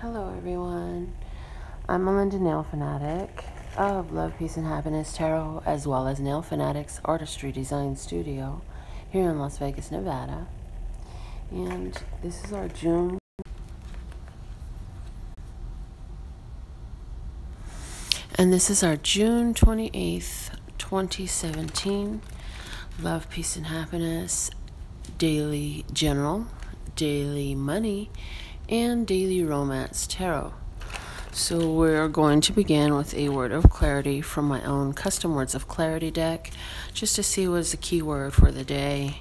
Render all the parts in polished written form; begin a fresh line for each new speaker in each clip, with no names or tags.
Hello everyone, I'm Melinda NailFanatic of Love, Peace, and Happiness Tarot, as well as NailFanatic's Artistry Design Studio here in Las Vegas, Nevada. And this is our June 28th, 2017 Love, Peace, and Happiness Daily General, Daily Money, and Daily Romance Tarot. So we're going to begin with a word of clarity from my own custom words of clarity deck, just to see what's the key word for the day.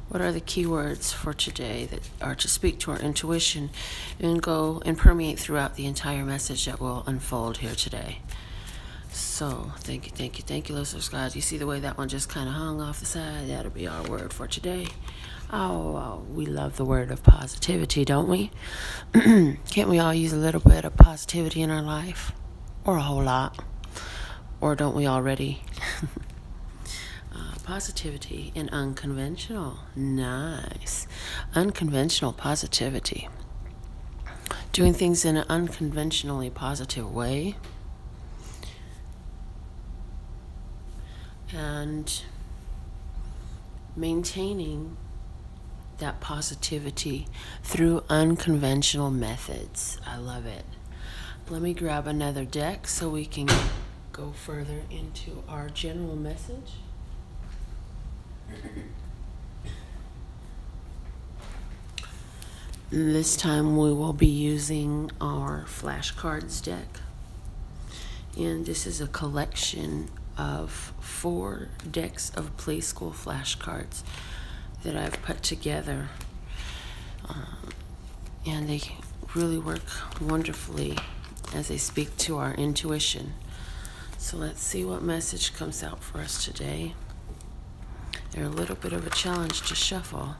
What are the key words for today that are to speak to our intuition and go and permeate throughout the entire message that will unfold here today. So thank you, listeners, guys. You see the way that one just kind of hung off the side? That'll be our word for today. Oh, we love the word of positivity, don't we? Can't we all use a little bit of positivity in our life? Or a whole lot? Or don't we already? Positivity and unconventional. Nice. Unconventional positivity. Doing things in an unconventionally positive way. And maintaining that positivity through unconventional methods. I love it. Let me grab another deck so we can go further into our general message. This time we will be using our flashcards deck. And this is a collection of 4 decks of Play School flashcards that I've put together, and they really work wonderfully as they speak to our intuition. So let's see what message comes out for us today. They're a little bit of a challenge to shuffle.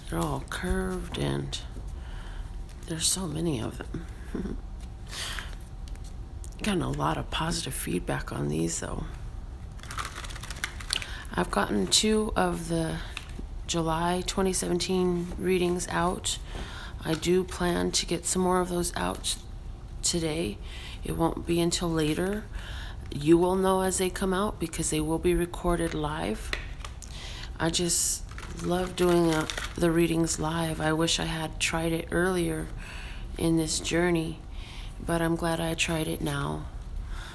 They're all curved and there's so many of them. Gotten a lot of positive feedback on these though. I've gotten 2 of the July 2017 readings out. I do plan to get some more of those out today. It won't be until later. You will know as they come out because they will be recorded live. I just love doing the readings live. I wish I had tried it earlier in this journey, but I'm glad I tried it now.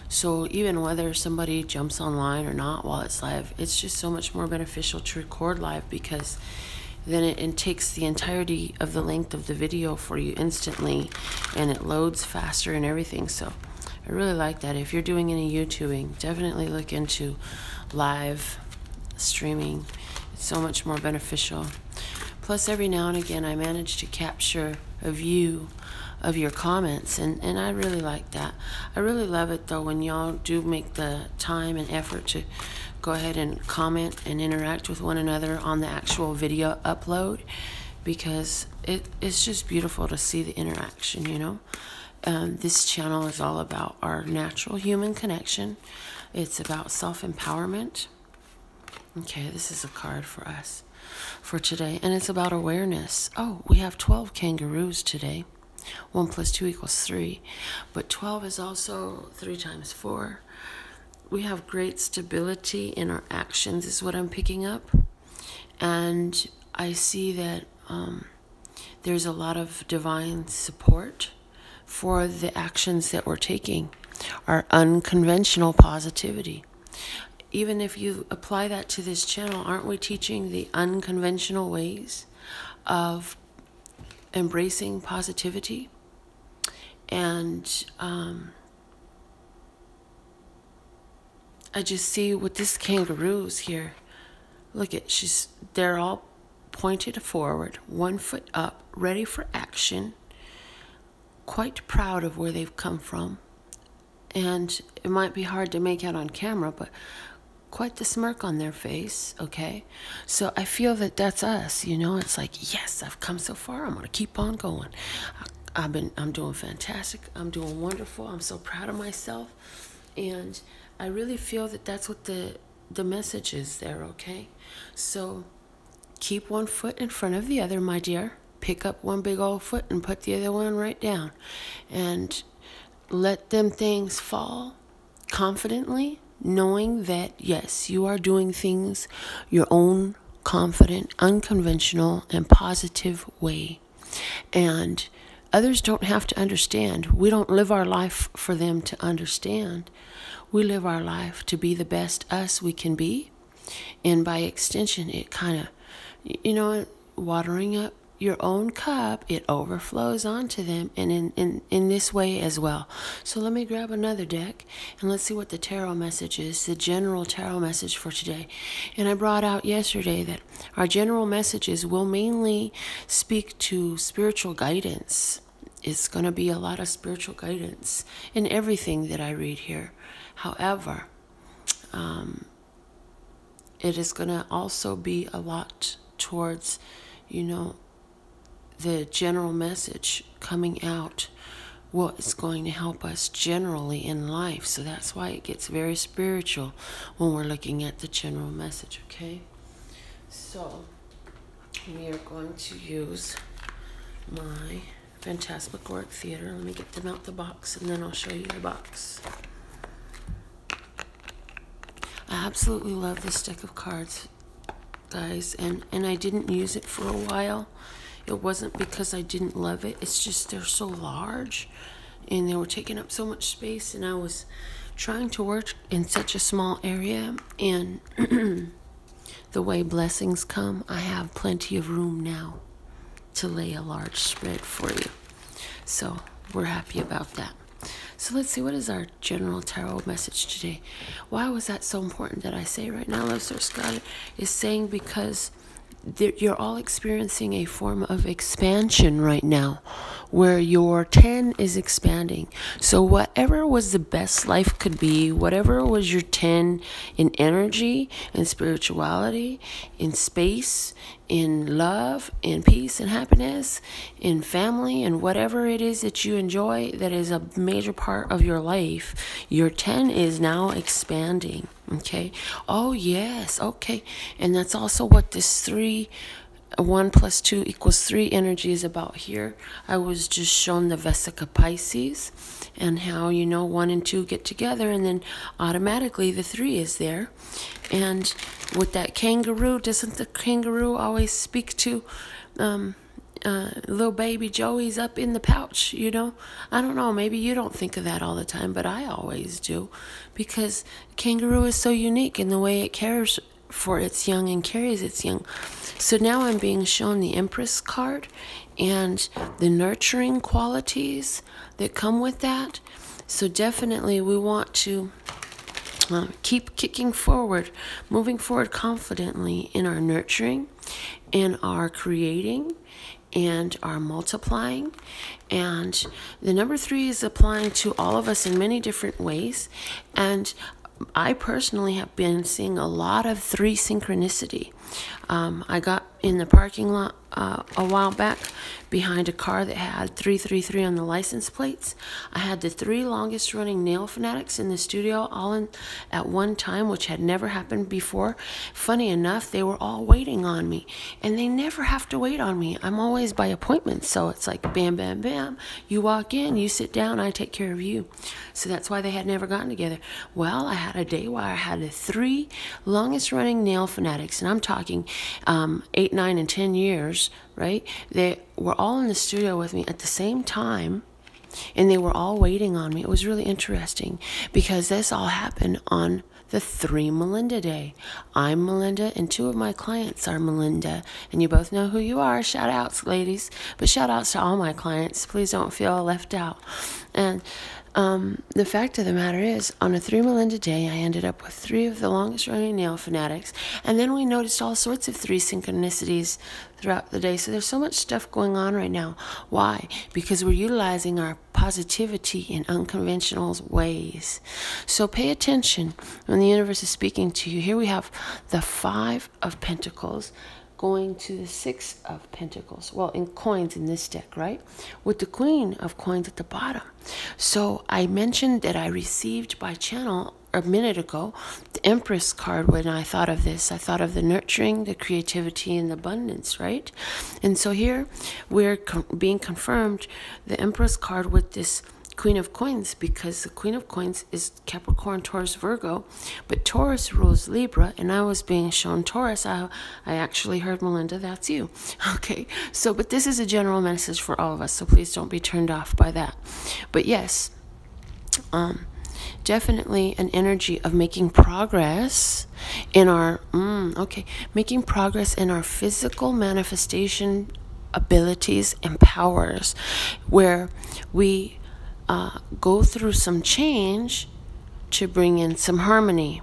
So even whether somebody jumps online or not while it's live, it's just so much more beneficial to record live, because then it takes the entirety of the length of the video for you instantly, and it loads faster and everything. So I really like that. If you're doing any YouTubing, definitely look into live streaming. It's so much more beneficial. Plus, every now and again, I manage to capture a view of your comments, and I really like that. I really love it though when y'all do make the time and effort to go ahead and comment and interact with one another on the actual video upload, because it's just beautiful to see the interaction, you know. This channel is all about our natural human connection. It's about self-empowerment. Okay, this is a card for us for today, and it's about awareness. Oh, we have 12 kangaroos today. 1 + 2 = 3, but 12 is also 3 × 4. We have great stability in our actions is what I'm picking up, and I see that there's a lot of divine support for the actions that we're taking, our unconventional positivity. Even if you apply that to this channel, aren't we teaching the unconventional ways of embracing positivity? And I just see with this kangaroos here, look at, they're all pointed forward, 1 foot up, ready for action, quite proud of where they've come from. And it might be hard to make out on camera, but quite the smirk on their face. Okay, so I feel that that's us, you know. It's like, yes, I've come so far, I'm gonna keep on going. I'm doing fantastic, I'm doing wonderful, I'm so proud of myself. And I really feel that that's what the message is there. Okay, so keep 1 foot in front of the other, my dear. pick up one big old foot and put the other one right down. And let them things fall confidently, knowing that, yes, you are doing things your own confident, unconventional, and positive way. And others don't have to understand. We don't live our life for them to understand. We live our life to be the best us we can be. And by extension, it kind of, watering up your own cup, it overflows onto them, and in this way as well. So let me grab another deck and let's see what the tarot message is, the general tarot message for today. And I brought out yesterday that our general messages will mainly speak to spiritual guidance. It's going to be a lot of spiritual guidance in everything that I read here. However, it is going to also be a lot towards, the general message coming out, what is going to help us generally in life. So that's why it gets very spiritual when we're looking at the general message, okay? So we are going to use my Phantasmagoric Theater. Let me get them out the box and then I'll show you the box. I absolutely love this deck of cards, guys, and I didn't use it for a while. It wasn't because I didn't love it. It's just they're so large and they were taking up so much space, and I was trying to work in such a small area, and the way blessings come, I have plenty of room now to lay a large spread for you. So we're happy about that. So let's see, what is our general tarot message today? Why was that so important that I say right now, Love Source God is saying, because you're all experiencing a form of expansion right now, where your 10 is expanding. So whatever was the best life could be, whatever was your 10 in energy, in spirituality, in space, in love, in peace and happiness, in family, and whatever it is that you enjoy that is a major part of your life, your 10 is now expanding. Okay. Oh, yes. Okay. And that's also what this 3, 1 + 2 = 3 energy is about here. I was just shown the Vesica Pisces and how, 1 and 2 get together and then automatically the 3 is there. And with that kangaroo, doesn't the kangaroo always speak to little baby Joey's up in the pouch, I don't know, maybe you don't think of that all the time, but I always do, because kangaroo is so unique in the way it cares for its young and carries its young. So now I'm being shown the Empress card and the nurturing qualities that come with that. So definitely we want to keep kicking forward, moving forward confidently in our nurturing, in our creating, and our multiplying. And the number 3 is applying to all of us in many different ways. And I personally have been seeing a lot of 3 synchronicity. I got in the parking lot a while back behind a car that had 333 on the license plates. I had the 3 longest running nail fanatics in the studio all in at one time, which had never happened before. Funny enough, they were all waiting on me, and they never have to wait on me. I'm always by appointment, so it's like bam, bam, bam. You walk in, you sit down, I take care of you. So that's why they had never gotten together. Well, I had a day where I had the 3 longest running nail fanatics, and I'm talking 8, 9, and 10 years, right? They were all in the studio with me at the same time, and they were all waiting on me. It was really interesting because this all happened on the 3 Melinda Day. I'm Melinda, and 2 of my clients are Melinda, and you both know who you are. Shout outs, ladies, but shout outs to all my clients. Please don't feel left out. And the fact of the matter is, on a 3 Melinda Day, I ended up with 3 of the longest running nail fanatics, and then we noticed all sorts of 3 synchronicities throughout the day. So there's so much stuff going on right now. Why? Because we're utilizing our positivity in unconventional ways. So pay attention when the universe is speaking to you. Here we have the 5 of Pentacles going to the 6 of Pentacles. Well, in coins in this deck, right? With the Queen of Coins at the bottom. So I mentioned that I received by channel a minute ago, the Empress card, when I thought of this, I thought of the nurturing, the creativity, and the abundance, right? And so here we're being confirmed, the Empress card, with this Queen of Coins, because the Queen of Coins is Capricorn, Taurus, Virgo, but Taurus rules Libra, and I was being shown Taurus. I actually heard, Melinda, that's you. Okay, so, but this is a general message for all of us, so please don't be turned off by that. But yes, definitely an energy of making progress in our, making progress in our physical manifestation abilities and powers, where we go through some change to bring in some harmony.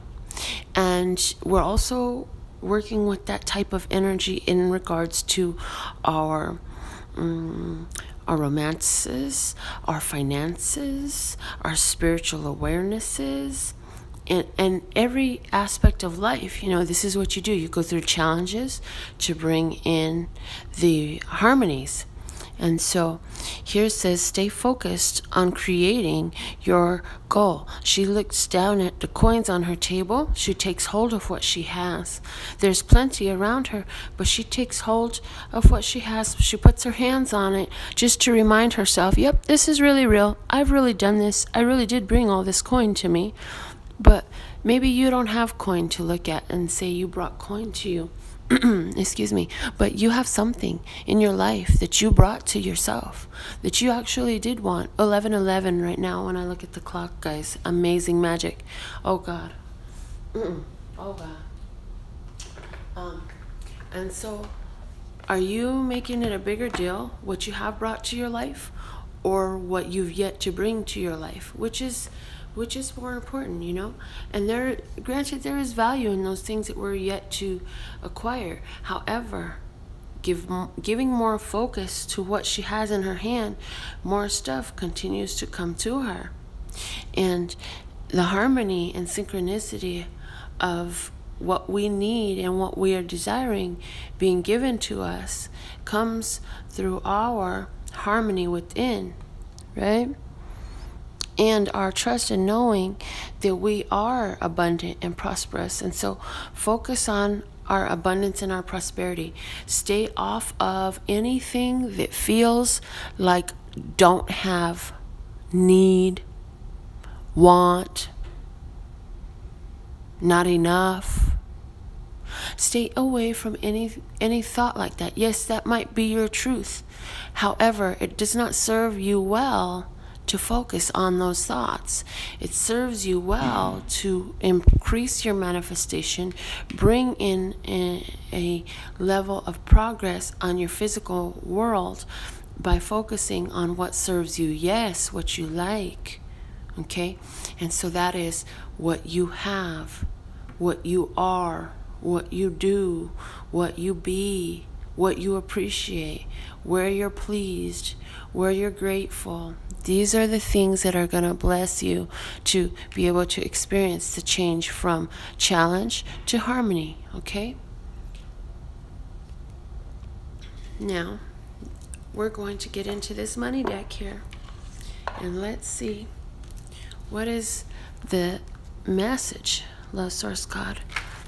And we're also working with that type of energy in regards to our romances, our finances, our spiritual awarenesses, and every aspect of life. You know, this is what you do. You go through challenges to bring in the harmonies. And so here it says, stay focused on creating your goal. She looks down at the coins on her table. She takes hold of what she has. There's plenty around her, but she takes hold of what she has. She puts her hands on it just to remind herself, yep, this is really real. I've really done this. I really did bring all this coin to me. But maybe you don't have coin to look at and say you brought coin to you. Excuse me, but you have something in your life that you brought to yourself, that you actually did want. 11:11 right now when I look at the clock, guys. Amazing magic. Oh God. Oh God. And so, are you making it a bigger deal what you have brought to your life, or what you've yet to bring to your life? Which is more important, you know? And granted, there is value in those things that we're yet to acquire. However, giving more focus to what she has in her hand, more stuff continues to come to her. And the harmony and synchronicity of what we need and what we are desiring being given to us comes through our harmony within, right? And our trust in knowing that we are abundant and prosperous. And so focus on our abundance and our prosperity. Stay off of anything that feels like don't have, need, want, not enough. Stay away from any thought like that. Yes, that might be your truth. However, it does not serve you well to focus on those thoughts. It serves you well to increase your manifestation, bring in a level of progress on your physical world by focusing on what serves you. Yes, what you like. Okay? And so that is what you have, what you are, what you do, what you be, what you appreciate, where you're pleased, where you're grateful. These are the things that are going to bless you to be able to experience the change from challenge to harmony, okay? Now, we're going to get into this money deck here. And let's see, what is the message, Love Source God,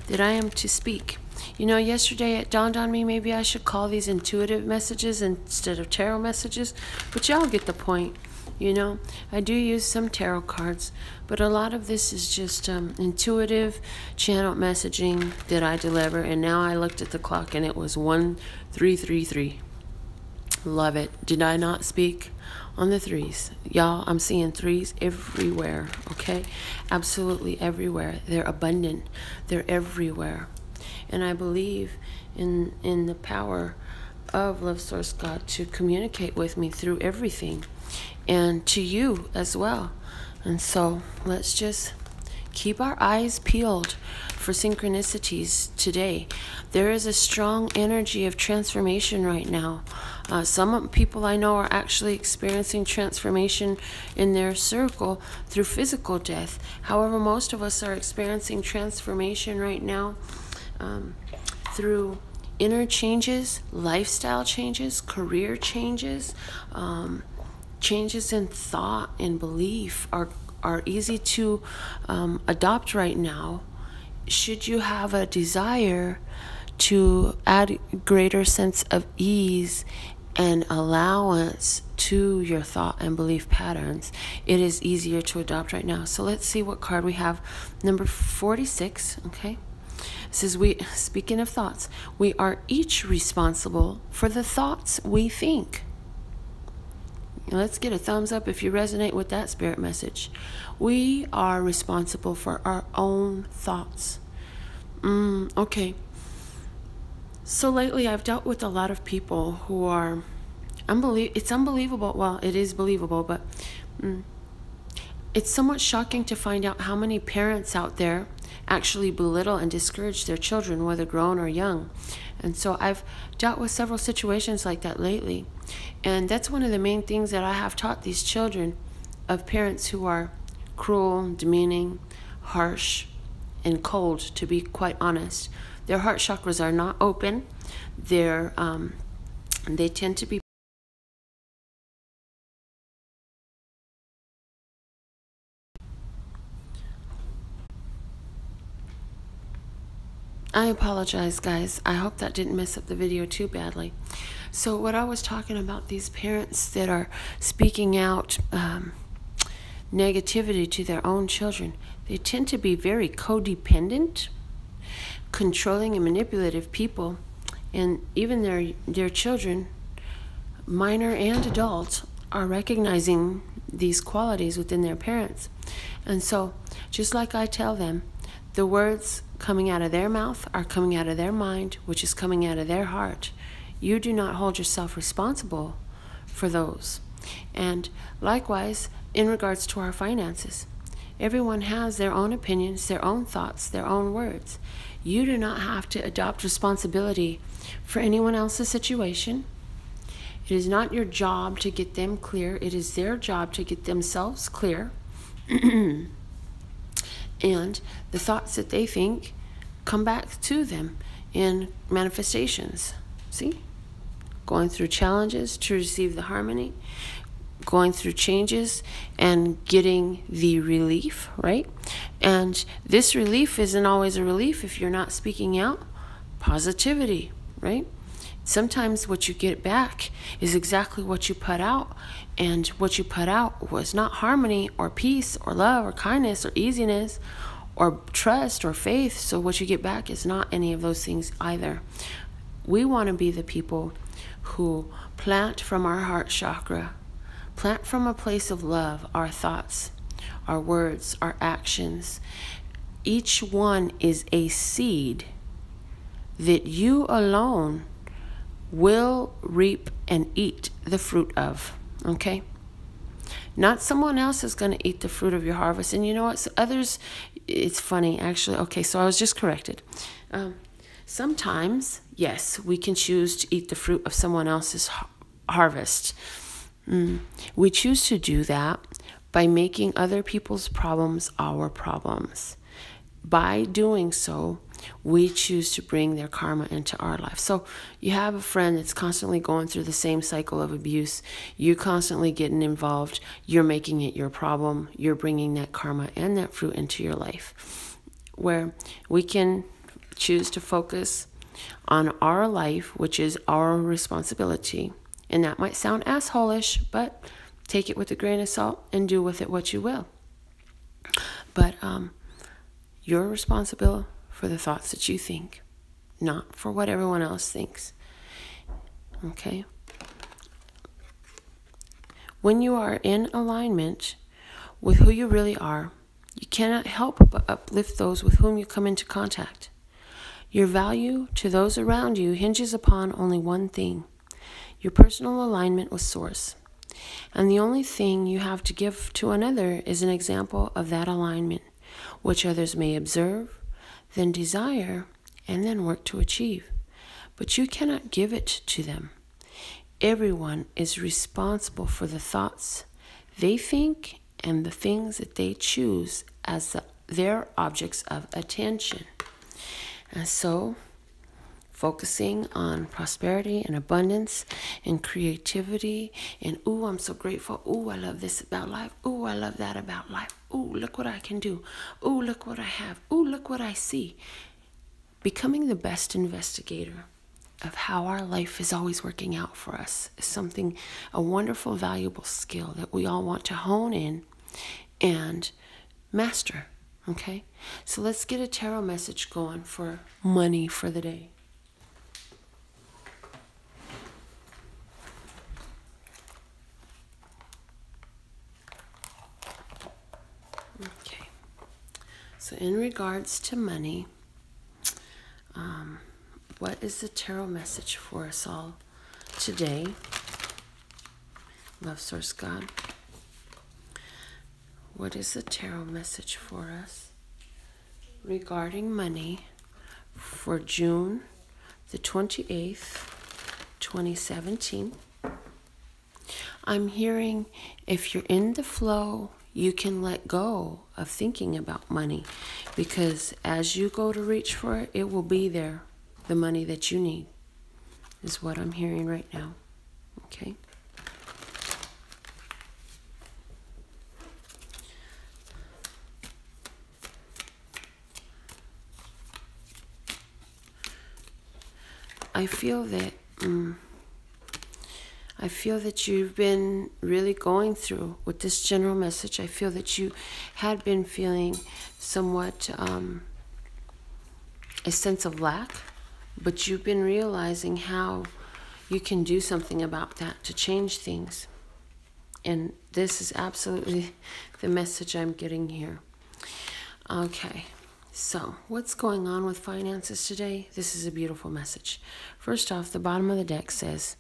that I am to speak? You know, yesterday it dawned on me, maybe I should call these intuitive messages instead of tarot messages, but y'all get the point. You know, I do use some tarot cards, but a lot of this is just intuitive channel messaging that I deliver. And now I looked at the clock and it was 1333. Love it. Did I not speak on the threes? Y'all, I'm seeing threes everywhere, okay? Absolutely everywhere. They're abundant. They're everywhere. And I believe in the power of Love Source God to communicate with me through everything, and to you as well. And so let's just keep our eyes peeled for synchronicities today. There is a strong energy of transformation right now. Some people I know are actually experiencing transformation in their circle through physical death. However, most of us are experiencing transformation right now through inner changes, lifestyle changes, career changes, changes in thought and belief are are easy to adopt right now, should you have a desire to add greater sense of ease and allowance to your thought and belief patterns, it is easier to adopt right now. So let's see what card we have. Number 46, okay? It says, speaking of thoughts, we are each responsible for the thoughts we think. Let's get a thumbs up if you resonate with that spirit message. We are responsible for our own thoughts. Okay. So lately I've dealt with a lot of people who are it's unbelievable. Well, it is believable, but it's somewhat shocking to find out how many parents out there actually belittle and discourage their children, whether grown or young. And so I've dealt with several situations like that lately. And that's one of the main things that I have taught these children of parents who are cruel, demeaning, harsh, and cold, to be quite honest. Their heart chakras are not open. They tend to be I apologize, guys. I hope that didn't mess up the video too badly. So what I was talking about, these parents that are speaking out negativity to their own children, they tend to be very codependent, controlling and manipulative people, and even their children, minor and adult, are recognizing these qualities within their parents. And so, just like I tell them, the words coming out of their mouth are coming out of their mind, which is coming out of their heart. You do not hold yourself responsible for those. And likewise, in regards to our finances, everyone has their own opinions, their own thoughts, their own words. You do not have to adopt responsibility for anyone else's situation. It is not your job to get them clear. It is their job to get themselves clear. And the thoughts that they think come back to them in manifestations. See? Going through challenges to receive the harmony, going through changes and getting the relief, right? And this relief isn't always a relief if you're not speaking out positivity, right? Sometimes what you get back is exactly what you put out, and what you put out was not harmony or peace or love or kindness or easiness or trust or faith. So what you get back is not any of those things either. We want to be the people who plant from our heart chakra, plant from a place of love, our thoughts, our words, our actions. Each one is a seed that you alone will reap and eat the fruit of, okay? Not someone else is going to eat the fruit of your harvest. And you know what? So others, it's funny, actually. Okay, so I was just corrected. Sometimes, yes, we can choose to eat the fruit of someone else's harvest. We choose to do that by making other people's problems our problems. By doing so, we choose to bring their karma into our life. So you have a friend that's constantly going through the same cycle of abuse. You're constantly getting involved. You're making it your problem. You're bringing that karma and that fruit into your life. Where we can choose to focus on our life, which is our responsibility. And that might sound asshole-ish, but take it with a grain of salt and do with it what you will. But you're responsible for the thoughts that you think, not for what everyone else thinks. Okay? When you are in alignment with who you really are, you cannot help but uplift those with whom you come into contact. Your value to those around you hinges upon only one thing: your personal alignment with Source. And the only thing you have to give to another is an example of that alignment, which others may observe, then desire, and then work to achieve. But you cannot give it to them. Everyone is responsible for the thoughts they think and the things that they choose as their objects of attention. And so, focusing on prosperity and abundance and creativity and, ooh, I'm so grateful. Ooh, I love this about life. Ooh, I love that about life. Ooh, look what I can do. Ooh, look what I have. Ooh, look what I see. Becoming the best investigator of how our life is always working out for us is something, a wonderful, valuable skill that we all want to hone in and master. Okay? So let's get a tarot message going for money for the day. Okay. So in regards to money, what is the tarot message for us all today? Love Source God. What is the tarot message for us regarding money for June the 28th, 2017? I'm hearing if you're in the flow, you can let go of thinking about money, because as you go to reach for it, it will be there. The money that you need is what I'm hearing right now. Okay? I feel that you've been really going through with this general message. I feel that you had been feeling somewhat a sense of lack, but you've been realizing how you can do something about that to change things. And this is absolutely the message I'm getting here. Okay, so what's going on with finances today? This is a beautiful message. First off, the bottom of the deck says,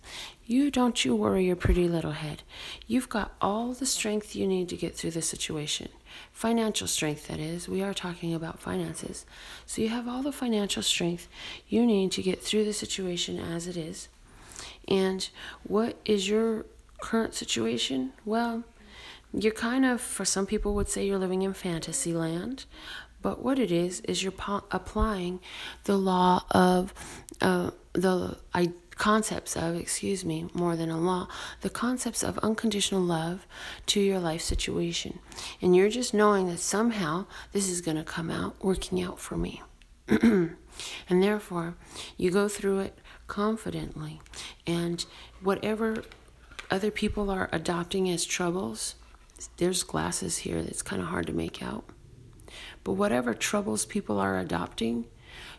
don't you worry your pretty little head. You've got all the strength you need to get through this situation. Financial strength, that is. We are talking about finances. So you have all the financial strength you need to get through the situation as it is. And what is your current situation? Well, you're kind of, for some people would say you're living in fantasy land. But what it is you're applying the law of, concepts of, more than a law, the concepts of unconditional love to your life situation. And you're just knowing that somehow this is going to come out working out for me. And therefore, you go through it confidently. And whatever other people are adopting as troubles, there's glasses here that's kind of hard to make out. But whatever troubles people are adopting,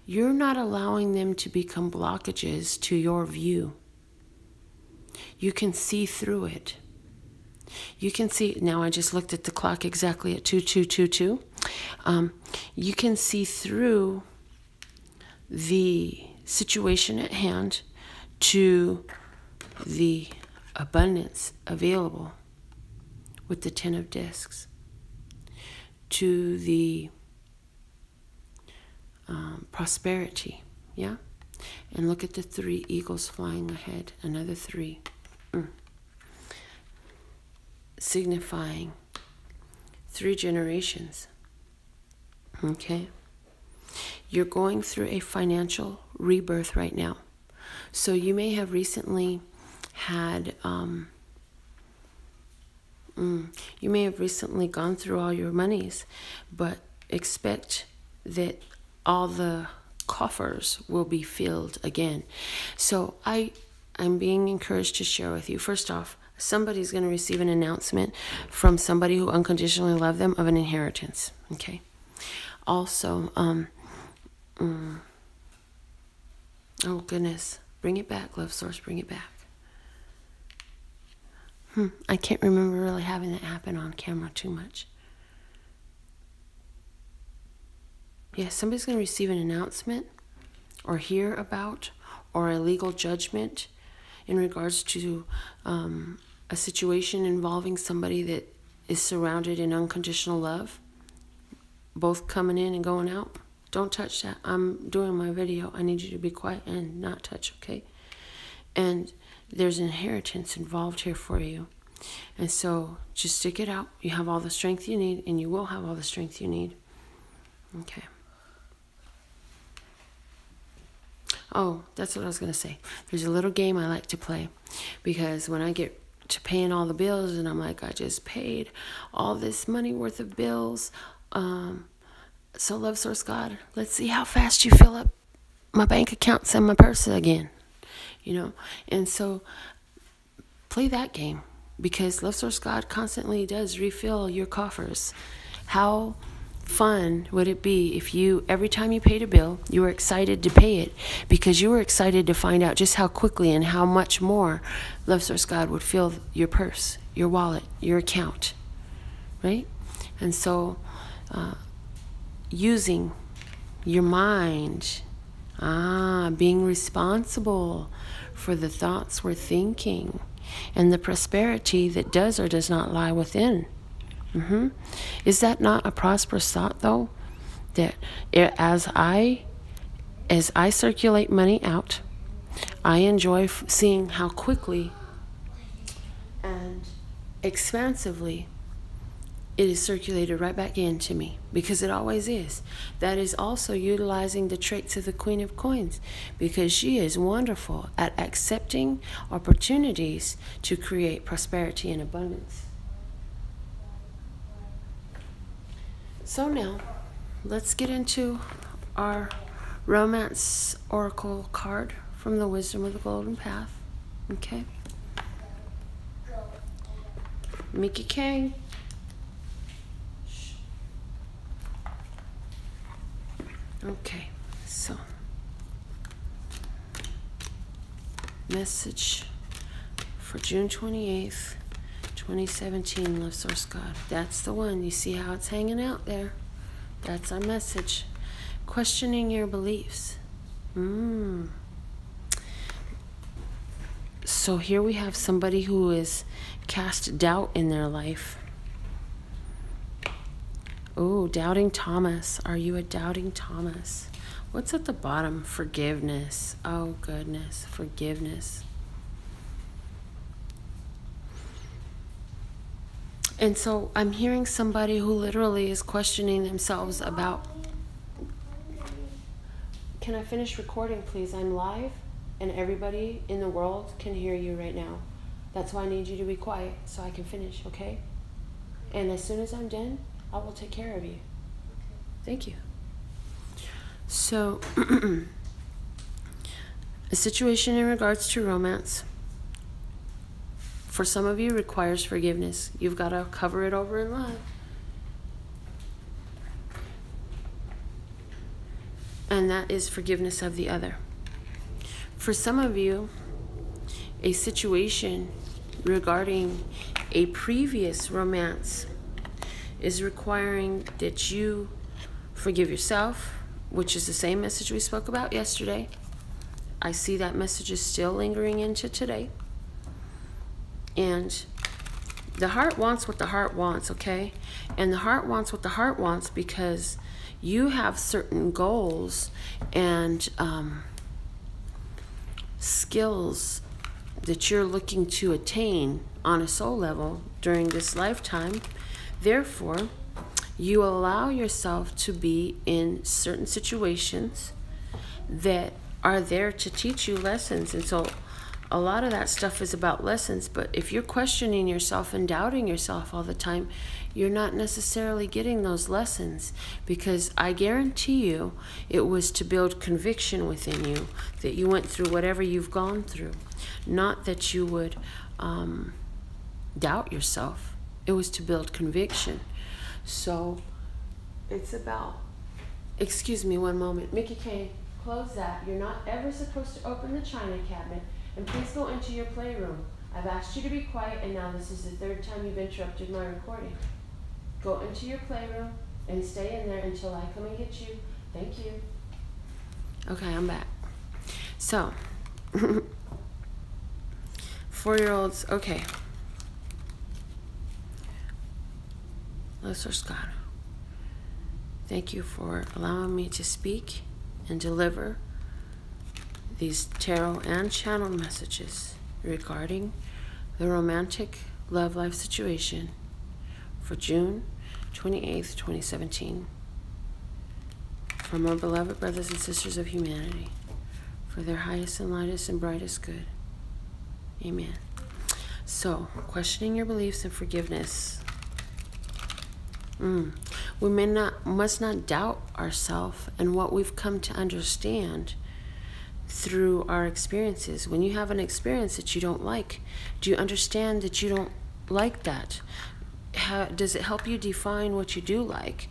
you're not allowing them to become blockages to your view. You can see through it. You can see, now I just looked at the clock exactly at 2222. You can see through the situation at hand to the abundance available with the 10 of discs, to the prosperity, yeah? And look at the 3 eagles flying ahead, another 3. Signifying 3 generations, okay? You're going through a financial rebirth right now. So you may have recently had, you may have recently gone through all your monies, but expect that all the coffers will be filled again. So I'm being encouraged to share with you. First off, somebody's going to receive an announcement from somebody who unconditionally loved them of an inheritance. Okay. Also, oh goodness, bring it back, Love Source, bring it back. I can't remember really having that happen on camera too much. Yeah, somebody's going to receive an announcement or hear about or a legal judgment in regards to a situation involving somebody that is surrounded in unconditional love, both coming in and going out. Don't touch that. I'm doing my video. I need you to be quiet and not touch, okay? And there's inheritance involved here for you. And so just stick it out. You have all the strength you need, and you will have all the strength you need. Okay. Oh, that's what I was going to say. There's a little game I like to play, because when I get to paying all the bills, and I'm like, I just paid all this money worth of bills. So love source God, let's see how fast you fill up my bank accounts and my purse again, you know. And so play that game, because love source God constantly does refill your coffers. How fun would it be if you, every time you paid a bill, you were excited to pay it because you were excited to find out just how quickly and how much more love source God would fill your purse, your wallet, your account, right? And so using your mind, being responsible for the thoughts we're thinking and the prosperity that does or does not lie within. Is that not a prosperous thought, though? That as I circulate money out, I enjoy seeing how quickly and expansively it is circulated right back into me, because it always is. That is also utilizing the traits of the Queen of Coins, because she is wonderful at accepting opportunities to create prosperity and abundance. So now, let's get into our romance oracle card from the Wisdom of the Golden Path. Okay? Mickey Kang. Okay, so message for June 28th, 2017, Love Source God. That's the one. You see how it's hanging out there? That's our message. Questioning your beliefs. So here we have somebody who is cast doubt in their life. Oh, doubting Thomas. Are you a doubting Thomas? What's at the bottom? Forgiveness. Oh, goodness. Forgiveness. And so I'm hearing somebody who literally is questioning themselves about... Can I finish recording, please? I'm live, and everybody in the world can hear you right now. That's why I need you to be quiet, so I can finish, okay? And as soon as I'm done, I will take care of you. Thank you. So, a situation in regards to romance, for some of you, requires forgiveness. You've got to cover it over in love. And that is forgiveness of the other. For some of you, a situation regarding a previous romance is requiring that you forgive yourself, which is the same message we spoke about yesterday. I see that message is still lingering into today. And the heart wants what the heart wants, okay? And the heart wants what the heart wants because you have certain goals and skills that you're looking to attain on a soul level during this lifetime. Therefore, you allow yourself to be in certain situations that are there to teach you lessons. And so a lot of that stuff is about lessons, but if you're questioning yourself and doubting yourself all the time, you're not necessarily getting those lessons, because I guarantee you it was to build conviction within you that you went through whatever you've gone through. Not that you would doubt yourself. It was to build conviction. So it's about, excuse me one moment. Mickey K, close that. You're not ever supposed to open the china cabinet. And please go into your playroom. I've asked you to be quiet, and now this is the third time you've interrupted my recording. Go into your playroom and stay in there until I come and get you. Thank you. Okay, I'm back. So, 4-year-olds, okay. Love Source God, thank you for allowing me to speak and deliver these tarot and channel messages regarding the romantic love life situation for June 28th, 2017, from our beloved brothers and sisters of humanity, for their highest and lightest and brightest good. Amen. So, questioning your beliefs and forgiveness. We must not doubt ourselves and what we've come to understand through our experiences. When you have an experience that you don't like, do you understand that you don't like that? Does it help you define what you do like?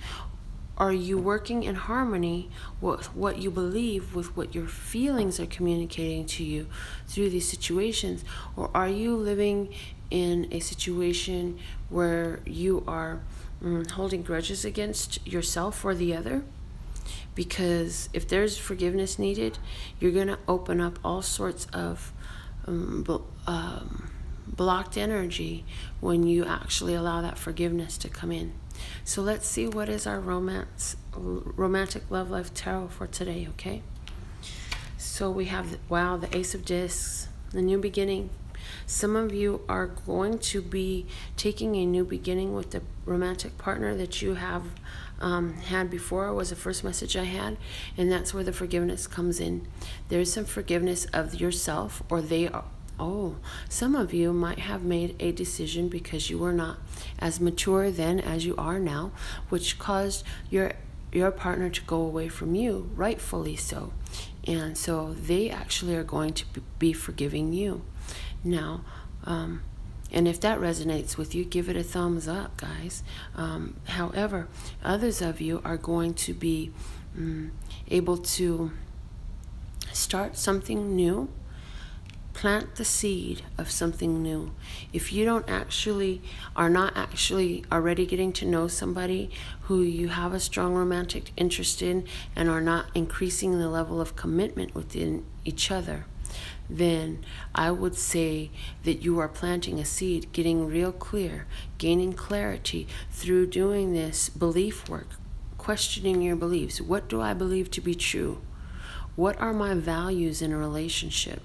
Are you working in harmony with what you believe, with what your feelings are communicating to you through these situations? Or are you living in a situation where you are holding grudges against yourself or the other? Because if there's forgiveness needed, you're going to open up all sorts of blocked energy when you actually allow that forgiveness to come in. So let's see what is our romantic love life tarot for today, okay? So we have, wow, the Ace of Discs, the new beginning. Some of you are going to be taking a new beginning with the romantic partner that you have had before, was the first message I had, and that's where the forgiveness comes in. There's some forgiveness of yourself, or they are. Oh, some of you might have made a decision because you were not as mature then as you are now, which caused your partner to go away from you, rightfully so. And so they actually are going to be forgiving you. Now, and if that resonates with you, give it a thumbs up, guys. However, others of you are going to be able to start something new, plant the seed of something new. If you are not actually already getting to know somebody who you have a strong romantic interest in and are not increasing the level of commitment within each other, then I would say that you are planting a seed, getting real clear, gaining clarity through doing this belief work, questioning your beliefs. What do I believe to be true? What are my values in a relationship?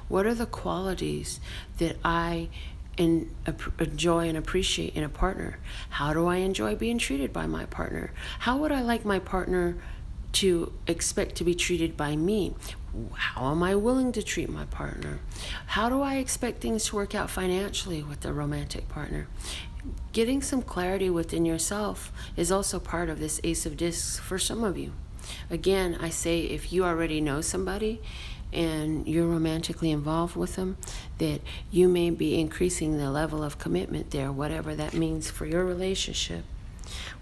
What are the qualities that I enjoy and appreciate in a partner? How do I enjoy being treated by my partner? How would I like my partner to expect to be treated by me? How am I willing to treat my partner? How do I expect things to work out financially with a romantic partner? Getting some clarity within yourself is also part of this Ace of Discs for some of you. Again, I say if you already know somebody and you're romantically involved with them, that you may be increasing the level of commitment there, whatever that means for your relationship.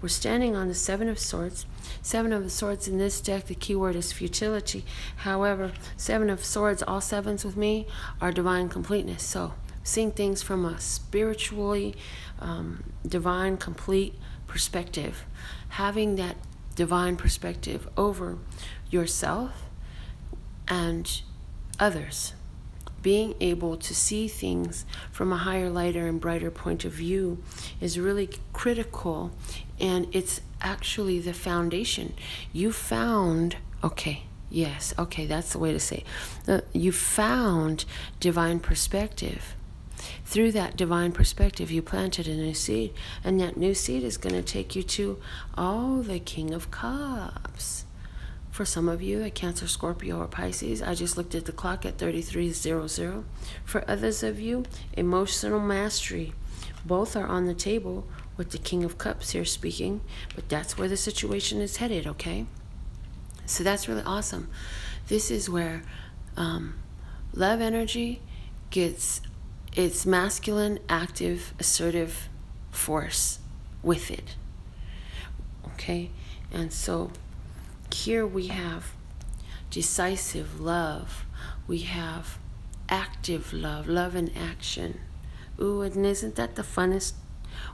We're standing on the Seven of Swords. Seven of Swords in this deck, the keyword is futility. However, Seven of Swords, all sevens with me, are divine completeness. So, seeing things from a spiritually divine, complete perspective. Having that divine perspective over yourself and others. Being able to see things from a higher, lighter, and brighter point of view is really critical, and it's actually the foundation. You found, that's the way to say it. You found divine perspective. Through that divine perspective, you planted a new seed, and that new seed is going to take you to, the King of Cups. For some of you, a Cancer, Scorpio, or Pisces, I just looked at the clock at 3300. For others of you, emotional mastery. Both are on the table with the King of Cups here speaking, but that's where the situation is headed, okay? So that's really awesome. This is where love energy gets its masculine, active, assertive force with it, okay? And so here we have decisive love. We have active love, love in action. Ooh, and isn't that the funnest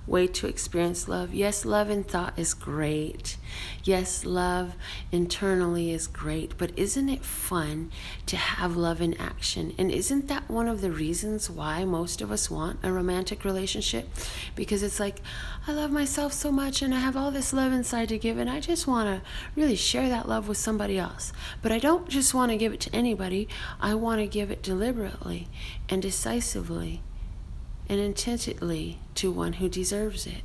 way to experience love? Yes, love in thought is great. Yes, love internally is great. But isn't it fun to have love in action? And isn't that one of the reasons why most of us want a romantic relationship? Because it's like, I love myself so much and I have all this love inside to give, and I just want to really share that love with somebody else. But I don't just want to give it to anybody. I want to give it deliberately and decisively and intently to one who deserves it.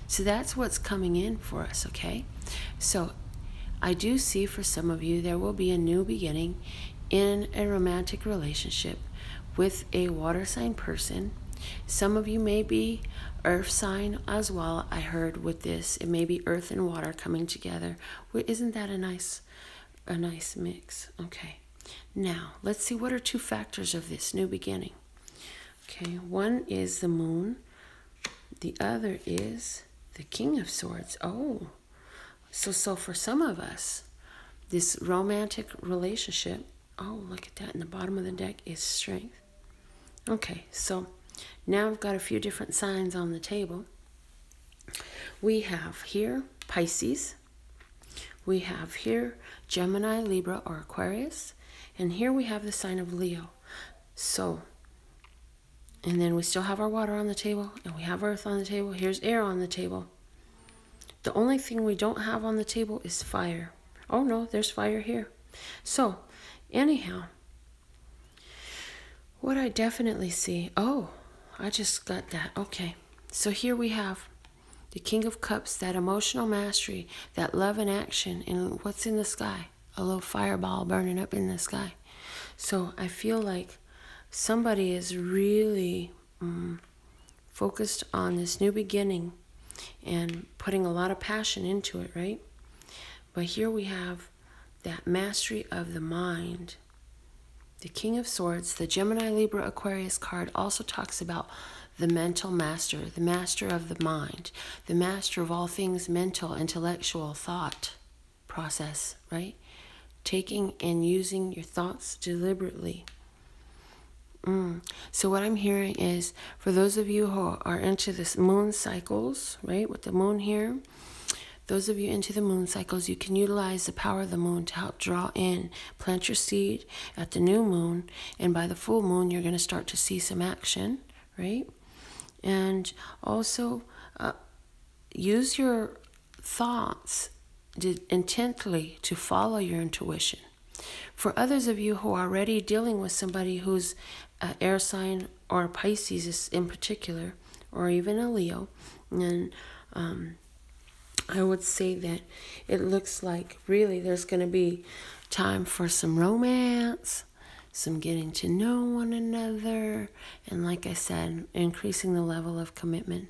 So that's what's coming in for us, okay? So I do see for some of you there will be a new beginning in a romantic relationship with a water sign person. Some of you may be earth sign as well. I heard with this, it may be earth and water coming together. Isn't that a nice mix? Okay. Now, let's see what are two factors of this new beginning. Okay, one is the moon. The other is the King of Swords. Oh, so for some of us, this romantic relationship, oh, look at that, in the bottom of the deck is strength. Okay, so now I've got a few different signs on the table. We have here Pisces. We have here Gemini, Libra, or Aquarius. And here we have the sign of Leo. So, and then we still have our water on the table, and we have earth on the table. Here's air on the table. The only thing we don't have on the table is fire. Oh no, there's fire here. So, anyhow, what I definitely see, oh, I just got that. Okay, so here we have the King of Cups, that emotional mastery, that love in action, and what's in the sky? A little fireball burning up in the sky. So I feel like somebody is really focused on this new beginning and putting a lot of passion into it, right? But here we have that mastery of the mind. The King of Swords, the Gemini, Libra, Aquarius card also talks about the mental master, the master of the mind, the master of all things mental, intellectual, thought process, right? Taking and using your thoughts deliberately. So what I'm hearing is, for those of you who are into this moon cycles, right, with the moon here, those of you into the moon cycles, you can utilize the power of the moon to help draw in, plant your seed at the new moon, and by the full moon, you're going to start to see some action, right? And also use your thoughts intently to follow your intuition. For others of you who are already dealing with somebody who's air sign or Pisces in particular, or even a Leo, and I would say that it looks like really there's going to be time for some romance, some getting to know one another, and like I said, increasing the level of commitment.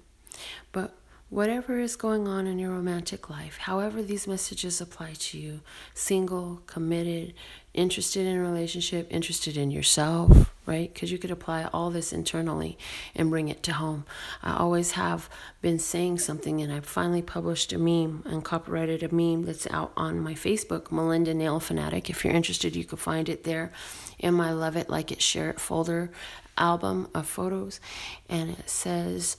But whatever is going on in your romantic life, however these messages apply to you, single, committed, interested in a relationship, interested in yourself, right? Because you could apply all this internally and bring it to home. I always have been saying something, and I finally published a meme and copyrighted a meme that's out on my Facebook, Melinda NailFanatic. If you're interested, you can find it there in my Love It, Like It, Share It folder album of photos. And it says,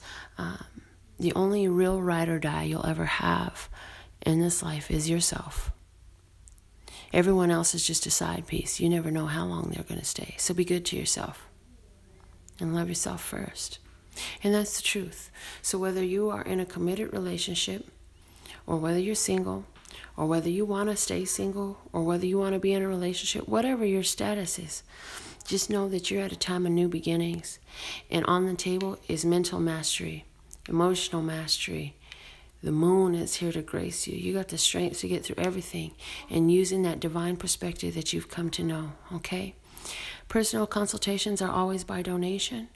the only real ride or die you'll ever have in this life is yourself. Everyone else is just a side piece. You never know how long they're going to stay. So be good to yourself and love yourself first. And that's the truth. So whether you are in a committed relationship, or whether you're single, or whether you want to stay single, or whether you want to be in a relationship, whatever your status is, just know that you're at a time of new beginnings. And on the table is mental mastery, emotional mastery. The moon is here to grace you. You got the strength to get through everything, and using that divine perspective that you've come to know, okay? Personal consultations are always by donation.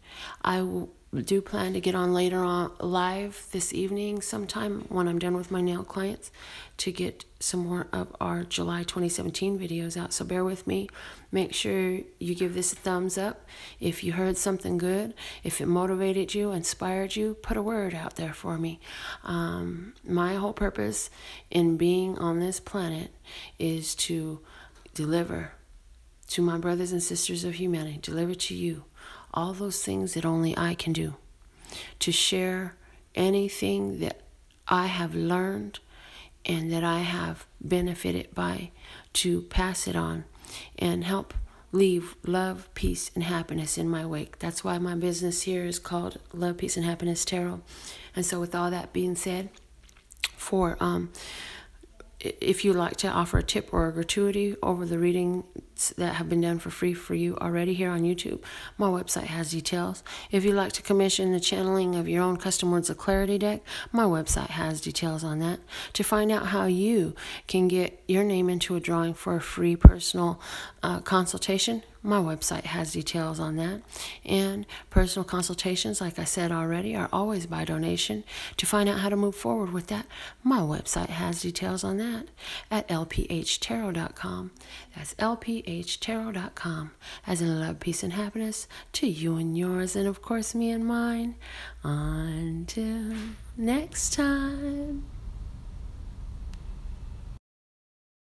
I do plan to get on later on live this evening sometime when I'm done with my nail clients to get some more of our July 2017 videos out. So bear with me. Make sure you give this a thumbs up. If you heard something good, if it motivated you, inspired you, put a word out there for me. My whole purpose in being on this planet is to deliver to my brothers and sisters of humanity, deliver to you all those things that only I can do, to share anything that I have learned and that I have benefited by, to pass it on and help leave love, peace, and happiness in my wake. That's why my business here is called Love, Peace, and Happiness Tarot. And so with all that being said, if you'd like to offer a tip or a gratuity over the readings that have been done for free for you already here on YouTube, my website has details. If you'd like to commission the channeling of your own custom words of clarity deck, my website has details on that. To find out how you can get your name into a drawing for a free personal consultation, my website has details on that. And personal consultations, like I said already, are always by donation. To find out how to move forward with that, my website has details on that at lphtarot.com. That's lphtarot.com. As in love, peace, and happiness to you and yours, and of course me and mine. Until next time.